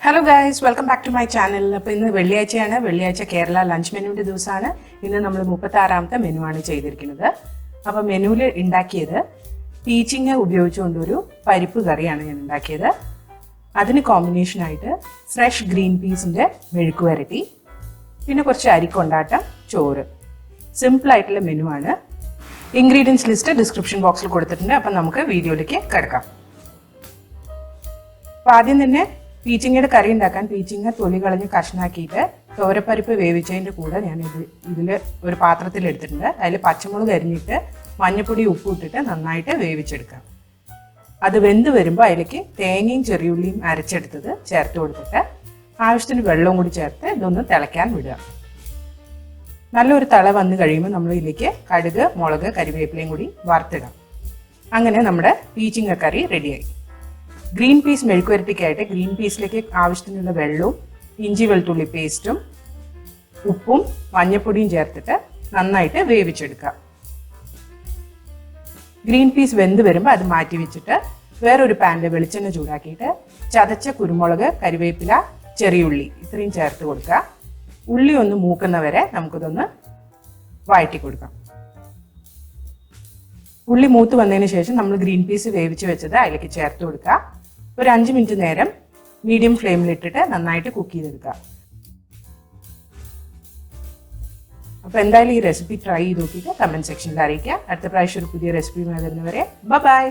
Hello guys, welcome back to my channel. അപ്പോൾ ഇന്ന് വെള്ളിയാഴ്ചയാണ്. വെള്ളിയാഴ്ച കേരള ലഞ്ച് മെനുവിന്റെ ദിവസമാണ്. ഇന്ന് നമ്മൾ 36ാമത്തെ മെനു ആണ് ചെയ്തിരിക്കുന്നത്. അപ്പോൾ മെനുവിൽ ഉണ്ടാക്കിയത് പീച്ചിങ്ങ ഉപയോഗിച്ചുകൊണ്ടൊരു പരിപ്പ് കറിയാണ് ഞാൻ ഉണ്ടാക്കിയത്. അതിന് കോമ്പിനേഷൻ ആയിട്ട് ഫ്രഷ് ഗ്രീൻ പീസിന്റെ മെഴുക്കുവരട്ടി, പിന്നെ കുറച്ച് അരിക്കൊണ്ടാട്ടം, ചോറ്. സിമ്പിൾ ആയിട്ടുള്ള മെനു ആണ്. ഇൻഗ്രീഡിയൻസ് ലിസ്റ്റ് ഡിസ്ക്രിപ്ഷൻ ബോക്സിൽ കൊടുത്തിട്ടുണ്ട്. അപ്പം നമുക്ക് വീഡിയോയിലേക്ക് കിടക്കാം. അപ്പോൾ ആദ്യം തന്നെ പീച്ചിങ്ങയുടെ കറി ഉണ്ടാക്കാൻ പീച്ചിങ്ങ തൊലി കളഞ്ഞ് കഷ്ണാക്കിയിട്ട് തോരപ്പരിപ്പ് വേവിച്ചതിൻ്റെ കൂടെ ഞാൻ ഇതിൽ ഒരു പാത്രത്തിൽ എടുത്തിട്ടുണ്ട്. അതിൽ പച്ചമുളക് അരിഞ്ഞിട്ട് മഞ്ഞൾപ്പൊടി ഉപ്പ് ഇട്ടിട്ട് നന്നായിട്ട് വേവിച്ചെടുക്കാം. അത് വെന്ത് വരുമ്പോൾ അതിലേക്ക് തേങ്ങയും ചെറിയുള്ളിയും അരച്ചെടുത്തത് ചേർത്ത് കൊടുത്തിട്ട് ആവശ്യത്തിന് വെള്ളവും കൂടി ചേർത്ത് ഇതൊന്ന് തിളയ്ക്കാൻ വിടുക. നല്ലൊരു തിള വന്നു കഴിയുമ്പോൾ നമ്മൾ ഇതിലേക്ക് കടുക്, മുളക്, കരിവേപ്പിലയും കൂടി വറുത്തിടാം. അങ്ങനെ നമ്മുടെ പീച്ചിങ്ങ കറി റെഡിയായി. ഗ്രീൻ പീസ് മെഴുക്കുവരട്ടിക്കായിട്ട് ഗ്രീൻ പീസിലേക്ക് ആവശ്യത്തിനുള്ള വെള്ളവും ഇഞ്ചി വെളുത്തുള്ളി പേസ്റ്റും ഉപ്പും മഞ്ഞൾപ്പൊടിയും ചേർത്തിട്ട് നന്നായിട്ട് വേവിച്ചെടുക്കുക. ഗ്രീൻ പീസ് വെന്ത് വരുമ്പോൾ അത് മാറ്റി വെച്ചിട്ട് വേറൊരു പാനിൽ വെളിച്ചെണ്ണ ചൂടാക്കിയിട്ട് ചതച്ച കുരുമുളക്, കരിവേപ്പില, ചെറിയുള്ളി ഇത്രയും ചേർത്ത് കൊടുക്കുക. ഉള്ളി ഒന്ന് മൂക്കുന്നവരെ നമുക്കിതൊന്ന് വഴറ്റി കൊടുക്കാം. ഉള്ളി മൂത്ത് വന്നതിന് ശേഷം നമ്മൾ ഗ്രീൻ പീസ് വേവിച്ച് വെച്ചത് അതിലേക്ക് ചേർത്ത് കൊടുക്കുക. ഒരു 5 മിനിറ്റ് നേരം മീഡിയം ഫ്ലെയിമിലിട്ടിട്ട് നന്നായിട്ട് കുക്ക് ചെയ്തെടുക്കുക. അപ്പോൾ എന്തായാലും ഈ റെസിപ്പി ട്രൈ ചെയ്ത് നോക്കിയിട്ട് കമൻറ്റ് സെക്ഷനിൽ അറിയിക്കുക. അടുത്ത പ്രാവശ്യം ഒരു പുതിയ റെസിപ്പി വരുന്നവരെ ബൈ.